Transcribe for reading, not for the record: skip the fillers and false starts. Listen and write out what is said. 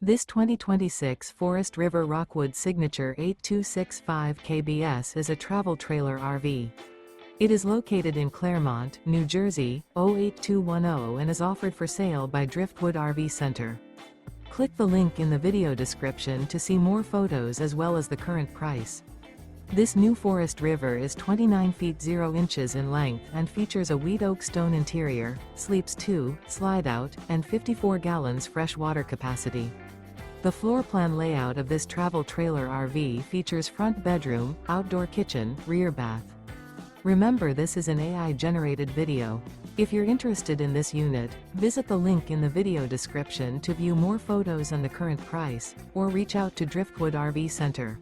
This 2026 Forest River Rockwood Signature 8265 KBS is a travel trailer RV. It is located in Clermont, New Jersey, 08210 and is offered for sale by Driftwood RV Center. Click the link in the video description to see more photos as well as the current price. This new Forest River is 29 feet 0 inches in length and features a wheat oak stone interior, sleeps 2, slide-out, and 54 gallons fresh water capacity. The floor plan layout of this travel trailer RV features front bedroom, outdoor kitchen, rear bath. Remember, this is an AI-generated video. If you're interested in this unit, visit the link in the video description to view more photos and the current price, or reach out to Driftwood RV Center.